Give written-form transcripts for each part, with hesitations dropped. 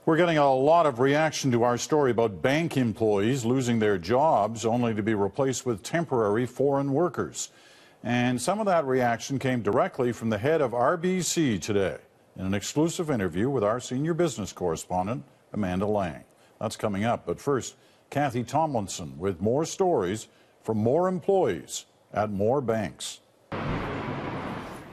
We're getting a lot of reaction to our story about bank employees losing their jobs only to be replaced with temporary foreign workers. And some of that reaction came directly from the head of RBC today in an exclusive interview with our senior business correspondent, Amanda Lang. That's coming up. But first, Kathy Tomlinson with more stories from more employees at more banks.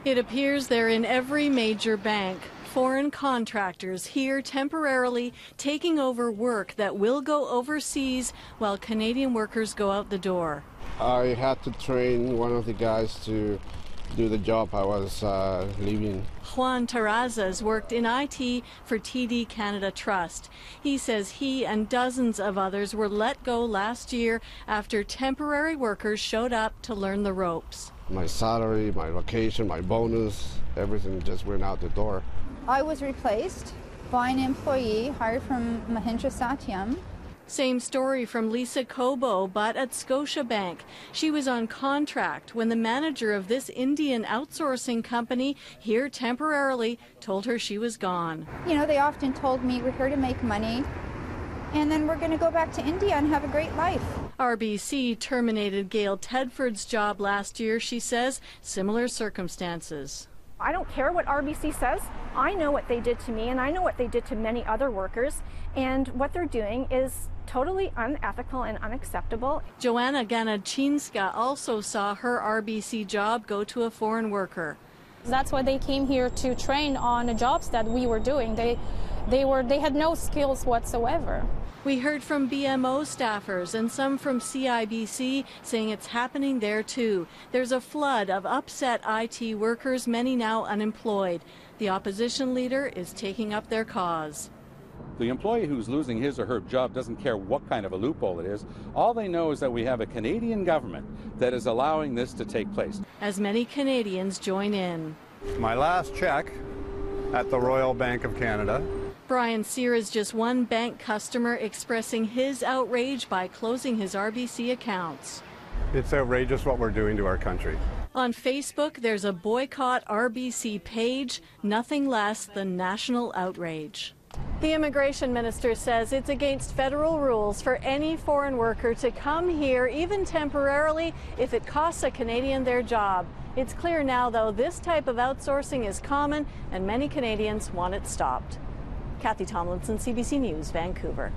It appears they're in every major bank. Foreign contractors here temporarily taking over work that will go overseas while Canadian workers go out the door. I had to train one of the guys to do the job I was leaving. Juan Terrazas worked in IT for TD Canada Trust. He says he and dozens of others were let go last year after temporary workers showed up to learn the ropes. My salary, my vacation, my bonus, everything just went out the door. I was replaced by an employee hired from Mahindra Satyam. Same story from Lisa Cobo, but at Scotiabank. She was on contract when the manager of this Indian outsourcing company here temporarily told her she was gone. You know, they often told me, we're here to make money, and then we're going to go back to India and have a great life. RBC terminated Gail Tedford's job last year, she says. Similar circumstances. I don't care what RBC says. I know what they did to me, and I know what they did to many other workers, and what they're doing is totally unethical and unacceptable. Joanna Ganachinska also saw her RBC job go to a foreign worker. That's why they came here to train on the jobs that we were doing. They had no skills whatsoever. We heard from BMO staffers and some from CIBC saying it's happening there too. There's a flood of upset IT workers, many now unemployed. The opposition leader is taking up their cause. The employee who's losing his or her job doesn't care what kind of a loophole it is. All they know is that we have a Canadian government that is allowing this to take place. As many Canadians join in. My last check at the Royal Bank of Canada. Brian Sear is just one bank customer expressing his outrage by closing his RBC accounts. It's outrageous what we're doing to our country. On Facebook, there's a boycott RBC page, nothing less than national outrage. The immigration minister says it's against federal rules for any foreign worker to come here, even temporarily, if it costs a Canadian their job. It's clear now, though, this type of outsourcing is common and many Canadians want it stopped. Kathy Tomlinson, CBC News, Vancouver.